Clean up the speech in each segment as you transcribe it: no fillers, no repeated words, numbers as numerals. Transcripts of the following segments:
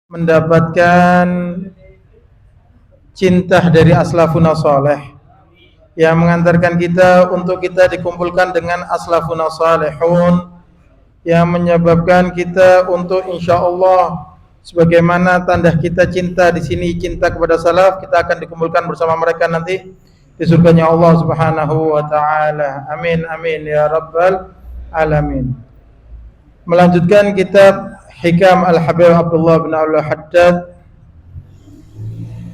mendapatkan cinta dari aslafuna saleh yang mengantarkan kita untuk kita dikumpulkan dengan aslafuna salihun, yang menyebabkan kita untuk insyaallah sebagaimana tanda kita cinta di sini cinta kepada salaf, kita akan dikumpulkan bersama mereka nanti di surganya Allah Subhanahu wa taala. Amin amin ya rabbal alamin. Melanjutkan kitab Hikam Al-Habib Abdullah bin Al-Haddad.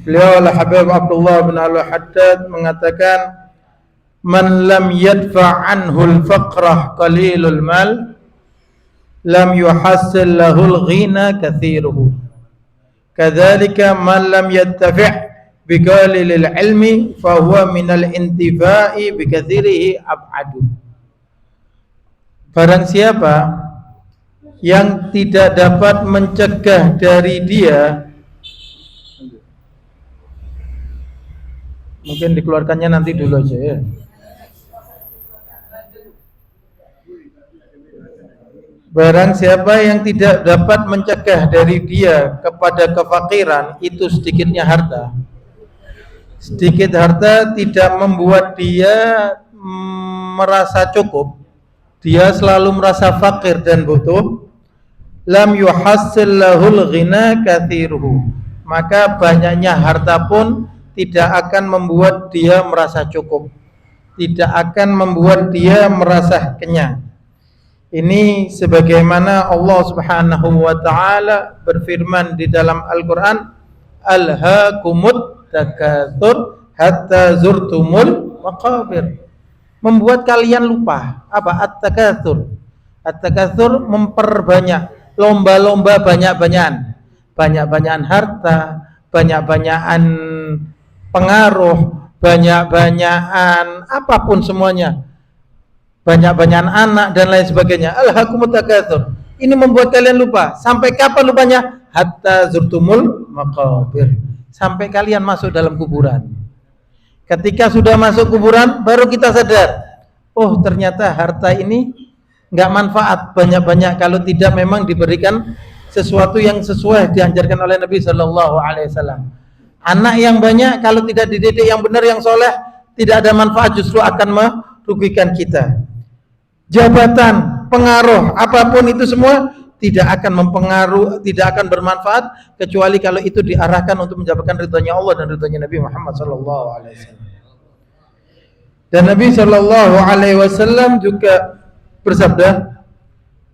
Beliau Al-Habib Abdullah bin Al-Haddad mengatakan, man lam yadfa' anhu al-faqrah qalilul mal lam yuhassil lahul ghina kathiruhu, kadzalika man lam yattafi' biqalilil ilmi fahuwa minal intifa'i bikathirihi ab'adu. Barang siapa yang tidak dapat mencegah dari dia, mungkin dikeluarkannya nanti dulu aja ya. Barang siapa yang tidak dapat mencegah dari dia kepada kefakiran, itu sedikitnya harta. Sedikit harta tidak membuat dia merasa cukup. Dia selalu merasa fakir dan butuh. Lam yuhassil lahul ghina kathiruhu, maka banyaknya harta pun tidak akan membuat dia merasa cukup, tidak akan membuat dia merasa kenyang. Ini sebagaimana Allah Subhanahu wa taala berfirman di dalam Al-Qur'an, alhaakumut takatsur hatta zurtumul maqabir. Membuat kalian lupa. Apa at-takatsur? At-takatsur memperbanyak, lomba-lomba banyak-banyakan, banyak-banyakan harta, banyak-banyakan pengaruh, banyak-banyakan apapun semuanya, banyak-banyakan anak dan lain sebagainya. Alhaakumut takatsur. Ini membuat kalian lupa. Sampai kapan lupanya? Hatta zurtumul maqabir. Sampai kalian masuk dalam kuburan. Ketika sudah masuk kuburan, baru kita sadar, oh ternyata harta ini nggak manfaat banyak-banyak kalau tidak memang diberikan sesuatu yang sesuai diajarkan oleh Nabi Shallallahu Alaihi Wasallam. Anak yang banyak kalau tidak dididik yang benar, yang soleh, tidak ada manfaat, justru akan merugikan kita. Jabatan, pengaruh, apapun itu semua tidak akan mempengaruhi, tidak akan bermanfaat kecuali kalau itu diarahkan untuk mendapatkan ridhonya Allah dan ridhonya Nabi Muhammad Shallallahu Alaihi Wasallam. Dan Nabi Shallallahu Alaihi Wasallam juga bersabda,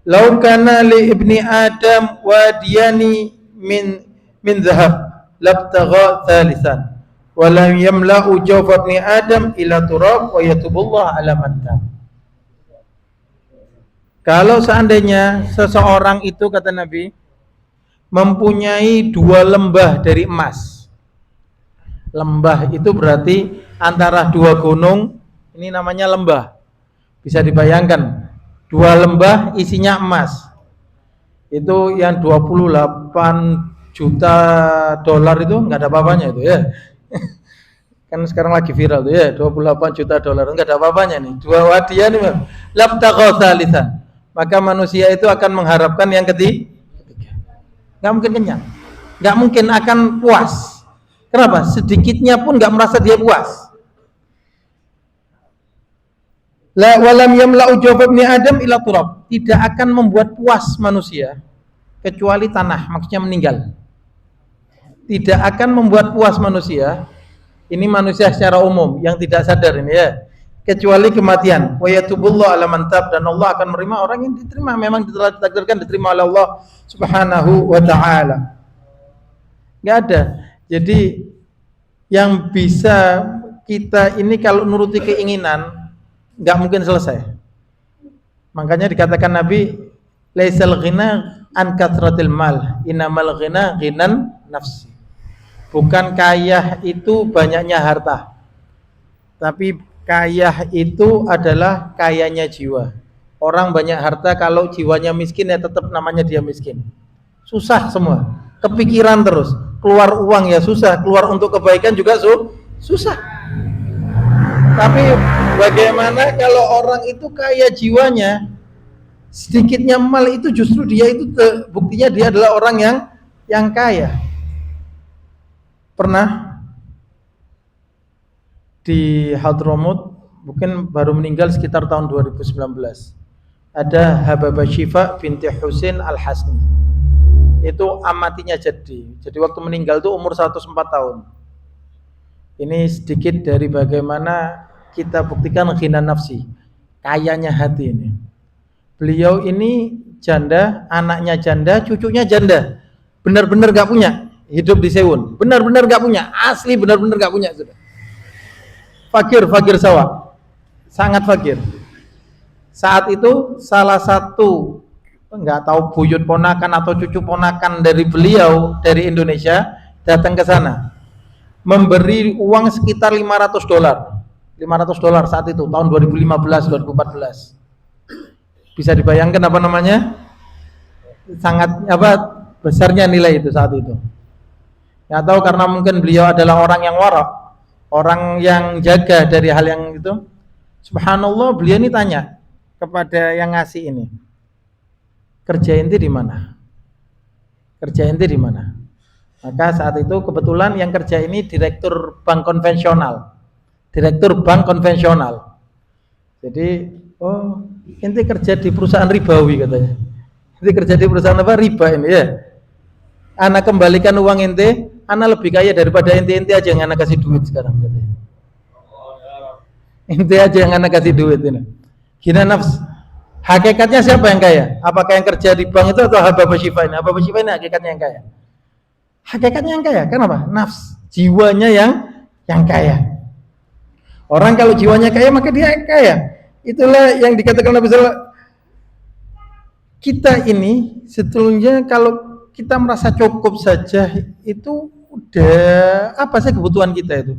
"Lau kana li ibni Adam wadiyani min zahab, labtagha thalithan, wa lam yamla'u jawfa ibni Adam ila turab wa yatubullah ala man tab." Kalau seandainya seseorang itu, kata Nabi, mempunyai 2 lembah dari emas. Lembah itu berarti antara 2 gunung, ini namanya lembah. Bisa dibayangkan 2 lembah isinya emas. Itu yang 28 juta dolar itu nggak ada apa-apanya itu ya. Kan sekarang lagi viral tuh ya, 28 juta dolar nggak ada apa-apanya nih. 2 wadiah nih, labtagha thalithan. Maka manusia itu akan mengharapkan yang ketiga. Nggak mungkin kenyang, nggak mungkin akan puas. Kenapa? Sedikitnya pun nggak merasa dia puas. La walam yamla'u jawfa ibni Adam ila turab. Tidak akan membuat puas manusia kecuali tanah, maksudnya meninggal. Tidak akan membuat puas manusia, ini manusia secara umum yang tidak sadar ini ya, kecuali kematian. Wa yatubullahu ala man tab, dan Allah akan menerima orang yang diterima, memang telah ditakdirkan diterima oleh Allah Subhanahu wa taala. Enggak ada. Jadi yang bisa kita ini kalau nuruti keinginan nggak mungkin selesai. Makanya dikatakan Nabi, laisal ghina an kathratil mal, innamal ghina ghinan nafsi. Bukan kaya itu banyaknya harta, tapi kaya itu adalah kayanya jiwa. Orang banyak harta kalau jiwanya miskin ya tetap namanya dia miskin. Susah semua, kepikiran terus, keluar uang ya susah, keluar untuk kebaikan juga susah. Tapi bagaimana kalau orang itu kaya jiwanya, sedikitnya mal itu justru dia itu buktinya dia adalah orang yang yang kaya. Pernah di Hadramut, mungkin baru meninggal sekitar tahun 2019. Ada Hababah Syifa binti Husain Al-Hasni. Itu amatinya jadi waktu meninggal itu umur 104 tahun. Ini sedikit dari bagaimana kita buktikan ghina nafsi, kayanya hati ini. Beliau ini janda, anaknya janda, cucunya janda. Benar-benar gak punya, hidup di Sewun. Benar-benar gak punya, asli benar-benar gak punya sudah. Fakir sawah, sangat fakir. Saat itu salah satu nggak tahu buyut ponakan atau cucu ponakan dari beliau dari Indonesia datang ke sana, memberi uang sekitar $500. $500 saat itu tahun 2015-2014. Bisa dibayangkan apa namanya? Sangat besarnya nilai itu saat itu. Nggak tahu karena mungkin beliau adalah orang yang warak, orang yang jaga dari hal yang itu. Subhanallah, beliau ini tanya kepada yang ngasih ini, kerja ente di mana? Kerja ente di mana? Maka saat itu kebetulan yang kerja ini direktur bank konvensional. Jadi, oh, ente kerja di perusahaan ribawi katanya. Ente kerja di perusahaan apa? Riba ini ya. Ana kembalikan uang ente, ana lebih kaya daripada ente aja yang ana kasih duit sekarang katanya. Ente aja yang ana kasih duit ini. Ghina nafs. Hakikatnya siapa yang kaya? Apakah yang kerja di bank itu atau Hababah Syifa ini? Hababah Syifa ini hakikatnya yang kaya. Hakikatnya yang kaya. Kenapa? Nafs, jiwanya yang kaya. Orang kalau jiwanya kaya maka dia yang kaya. Itulah yang dikatakan Nabi sallallahu alaihi wasallam. Kita ini sebetulnya kalau kita merasa cukup saja itu udah apa sih kebutuhan kita itu?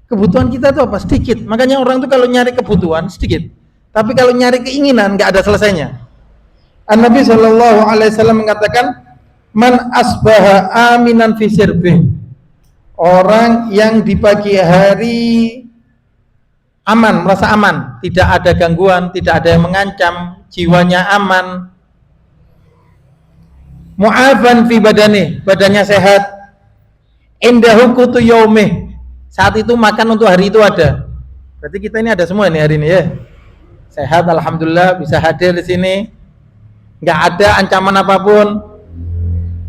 Kebutuhan kita itu apa? Sedikit. Makanya orang itu kalau nyari kebutuhan sedikit. Tapi kalau nyari keinginan nggak ada selesainya. An-Nabi Shallallahu Alaihi Wasallam mengatakan, man asbaha aminan fi sirbih. Orang yang di pagi hari aman, merasa aman, tidak ada gangguan, tidak ada yang mengancam, jiwanya aman. Mu'afan fi badani, badannya sehat. Indahu qutu yaumih. Saat itu makan untuk hari itu ada. Berarti kita ini ada semua nih hari ini ya. Sehat alhamdulillah, bisa hadir di sini. Enggak ada ancaman apapun.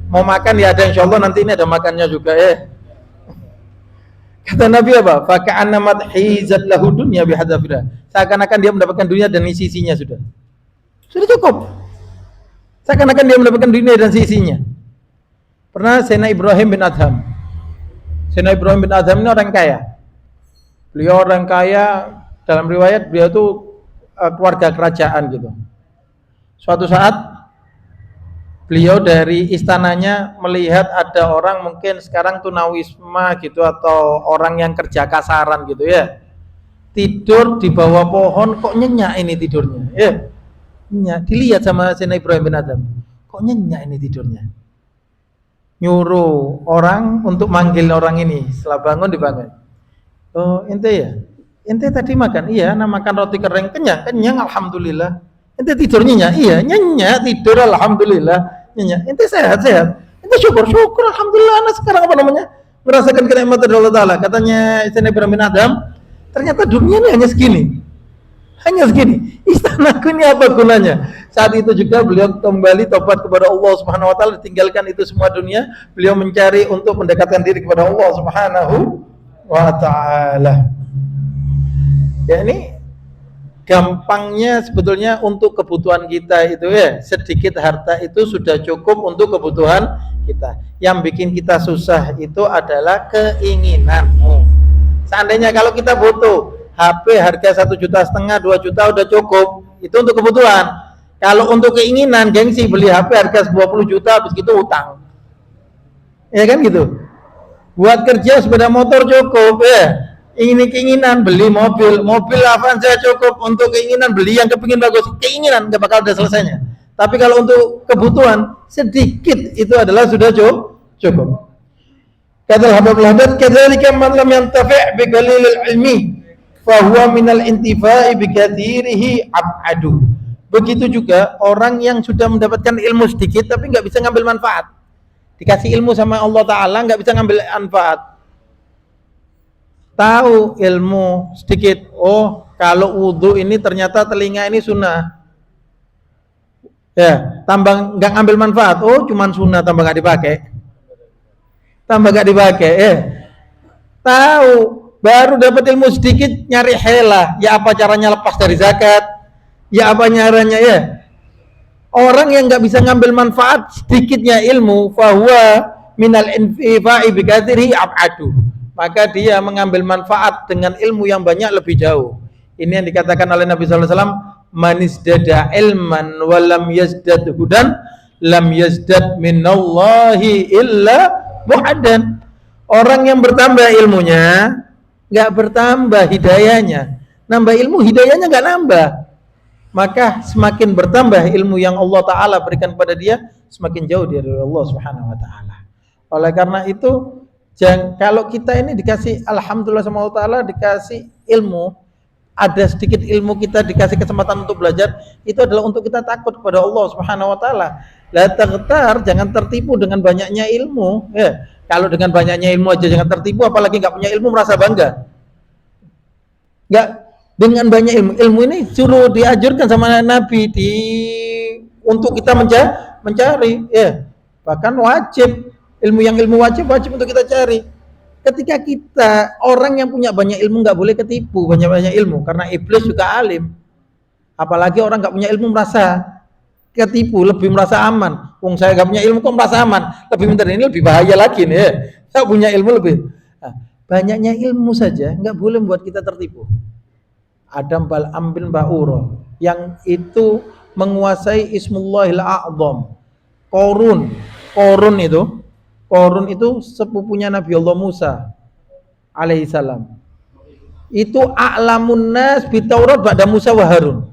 Mau makan ya ada, insyaallah nanti ini ada makannya juga ya. Kata Nabi apa? Fa ka'anna madhizat lahu dunya bihadzafira. Seakan-akan dia mendapatkan dunia dan sisinya sudah. Sudah cukup. Seakan-akan dia mendapatkan dunia dan sisinya. Pernah Sayyidina Ibrahim bin Adham. Sayyidina Ibrahim bin Adham ini orang kaya. Beliau orang kaya, dalam riwayat beliau itu keluarga kerajaan gitu. Suatu saat beliau dari istananya melihat ada orang mungkin sekarang tunawisma gitu atau orang yang kerja kasaran gitu ya, tidur di bawah pohon, kok nyenyak ini tidurnya ya. Nyenyak. Dilihat sama Sayyidina Ibrahim bin Adham, kok nyenyak ini tidurnya. Nyuruh orang untuk manggil orang ini, setelah bangun dibangun. Oh ente ya, ente tadi makan? Iya, makan roti kering. Kenyang alhamdulillah. Ente tidur nyenyak? Iya, nyenyak tidur alhamdulillah. Nyenyak. Ente sehat. Ente syukur alhamdulillah. Anak sekarang apa namanya? Merasakan kenikmatan Allah Taala. Katanya Sayyidina Ibrahim bin Adham, ternyata dunia ini hanya segini. Istanaku ini apa gunanya? Saat itu juga beliau kembali tobat kepada Allah Subhanahu wa taala, tinggalkan itu semua dunia, beliau mencari untuk mendekatkan diri kepada Allah Subhanahu wa taala. Ya ini gampangnya sebetulnya untuk kebutuhan kita itu ya, sedikit harta itu sudah cukup untuk kebutuhan kita. Yang bikin kita susah itu adalah keinginan. Seandainya kalau kita butuh HP harga 1,5 juta, 2 juta udah cukup, itu untuk kebutuhan. Kalau untuk keinginan, gengsi, beli HP harga 20 juta habis gitu utang. Ya kan gitu. Buat kerja sepeda motor cukup ya. Ini keinginan beli mobil Avanza cukup. Untuk keinginan beli yang kepingin bagus, keinginan nggak bakal ada selesainya. Tapi kalau untuk kebutuhan sedikit itu adalah sudah cukup. Kata Habib, kadzalika man lam yantafi' bi qalilil ilmi fa huwa minal intifa'i bi katsirihi ab'adu. Begitu juga orang yang sudah mendapatkan ilmu sedikit tapi nggak bisa ngambil manfaat. dikasih ilmu sama Allah Ta'ala, nggak bisa ngambil manfaat. Tahu ilmu sedikit, oh kalau wudhu ini ternyata telinga ini sunnah, ya tambah nggak ngambil manfaat, oh cuman sunnah tambah nggak dipakai, tahu baru dapat ilmu sedikit nyari hela, ya apa caranya lepas dari zakat, ya apa caranya, ya orang yang nggak bisa ngambil manfaat sedikitnya ilmu, fahuwa minal infifa'i bikathirihi ab'adu, maka dia mengambil manfaat dengan ilmu yang banyak lebih jauh. Ini yang dikatakan oleh Nabi SAW, man izdada ilman walam yazdad hudan lam yazdad minallahi illa bu'adan. Orang yang bertambah ilmunya nggak bertambah hidayahnya, nambah ilmu hidayahnya nggak nambah, maka semakin bertambah ilmu yang Allah Ta'ala berikan pada dia, semakin jauh dia dari Allah Subhanahu Wa Ta'ala. Oleh karena itu, kalau kita ini dikasih, alhamdulillah sama Allah Ta'ala, dikasih ilmu, ada sedikit ilmu kita dikasih kesempatan untuk belajar, itu adalah untuk kita takut kepada Allah Subhanahu Wa Ta'ala. La taghtar, jangan tertipu dengan banyaknya ilmu. Ya, kalau dengan banyaknya ilmu aja jangan tertipu, apalagi nggak punya ilmu merasa bangga. Nggak, dengan banyak ilmu ini suruh diajurkan sama Nabi untuk kita mencari, ya bahkan wajib ilmu wajib untuk kita cari. Ketika kita orang yang punya banyak ilmu nggak boleh ketipu banyak ilmu, karena iblis juga alim. Apalagi orang nggak punya ilmu merasa ketipu, lebih merasa aman. Wong saya nggak punya ilmu kok merasa aman, lebih pintar, ini lebih bahaya lagi nih, ya. Nggak punya ilmu lebih. Nah, banyaknya ilmu saja nggak boleh membuat kita tertipu. Adam bal ambil ba'uro yang itu menguasai Ismullahil A'zam. Korun itu sepupunya Nabi Allah Musa alaihissalam. Itu a'lamun nas bitaurat ba'da Musa wa Harun.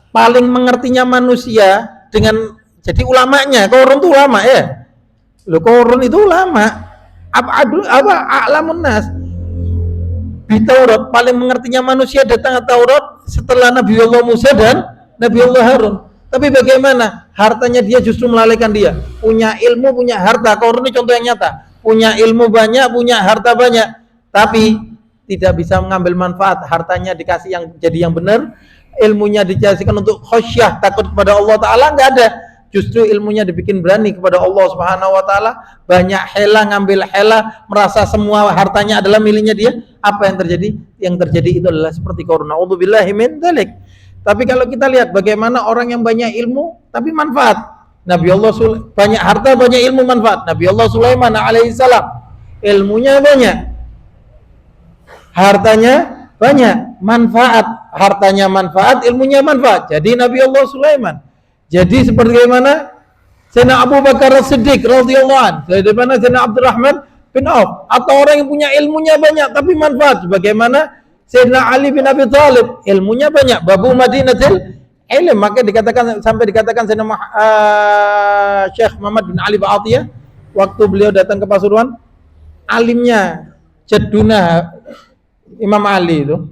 Paling mengertinya manusia dengan, jadi ulamanya, Korun itu ulama, ya. Korun itu ulama. A'lamun nas Taurat, paling mengertinya manusia datang Taurat setelah Nabi Allah Musa dan Nabi Allah Harun. Tapi bagaimana? Hartanya dia justru melalaikan dia. Punya ilmu, punya harta. Korun ini contoh yang nyata. Punya ilmu banyak, punya harta banyak, tapi tidak bisa mengambil manfaat. Hartanya dikasih yang jadi yang benar, ilmunya dikasihkan untuk khasyah, takut kepada Allah Ta'ala, nggak ada. Justru ilmunya dibikin berani kepada Allah Subhanahu Wa Ta'ala, banyak hela, ngambil hela, merasa semua hartanya adalah miliknya dia. Apa yang terjadi? Yang terjadi itu adalah seperti Korun. A'udzubillahi min dzalik. Tapi kalau kita lihat bagaimana orang yang banyak ilmu tapi manfaat. Nabi Allah banyak harta, banyak ilmu, manfaat. Nabi Allah Sulaiman alaihissalam, ilmunya banyak, hartanya banyak, manfaat, hartanya manfaat, ilmunya manfaat. Jadi Nabi Allah Sulaiman. Jadi seperti bagaimana Sayyidina Abu Bakar As-Siddiq radhiyallahu anhu, bagaimana Sayyidina Abdurrahman bin Auf, atau orang yang punya ilmunya banyak tapi manfaat, bagaimana Sayyidina Ali bin Abi Thalib, ilmunya banyak, babu Madinatil ilm. Maka dikatakan, sampai dikatakan Sayyidina Syekh Muhammad bin Ali Ba'atiyah, waktu beliau datang ke Pasuruan, alimnya Jadduna Imam Ali itu,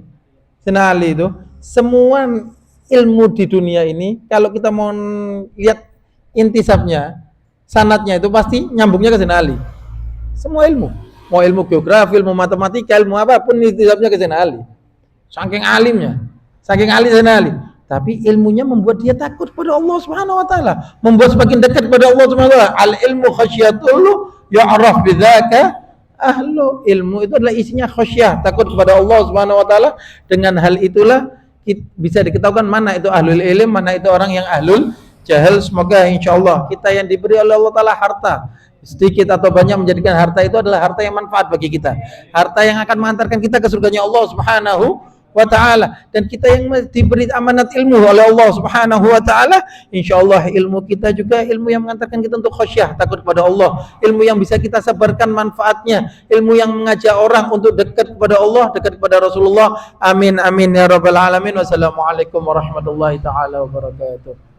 Sayyidina Ali itu, semua ilmu di dunia ini kalau kita mau lihat intisabnya, sanadnya itu pasti nyambungnya ke Sayyidina Ali. Semua ilmu, mau ilmu geografi, ilmu matematika, ilmu apapun, intisabnya ke Sayyidina Ali. Saking alimnya, saking ali Sayyidina Ali. Tapi ilmunya membuat dia takut pada Allah Subhanahu Wa Ta'ala, membuat semakin dekat pada Allah Subhanahu Wa Ta'ala. Al ilmu khasyatullu ya'raf bidzaka ahlu. Ilmu itu adalah isinya khasyah, takut kepada Allah Subhanahu Wa Ta'ala. Dengan hal itulah bisa diketahukan mana itu ahlul ilm, mana itu orang yang ahlul jahil. Semoga insyaallah kita yang diberi oleh Allah Ta'ala harta, sedikit atau banyak, menjadikan harta itu adalah harta yang manfaat bagi kita, harta yang akan mengantarkan kita ke surganya Allah Subhanahu Wa Ta'ala. Dan kita yang diberi amanat ilmu oleh Allah Subhanahu Wa Ta'ala, insyaallah ilmu kita juga ilmu yang mengantarkan kita untuk khasyah, takut kepada Allah, ilmu yang bisa kita sabarkan manfaatnya, ilmu yang mengajak orang untuk dekat kepada Allah, dekat kepada Rasulullah. Amin amin ya rabbal alamin. Wassalamualaikum warahmatullahi taala wabarakatuh.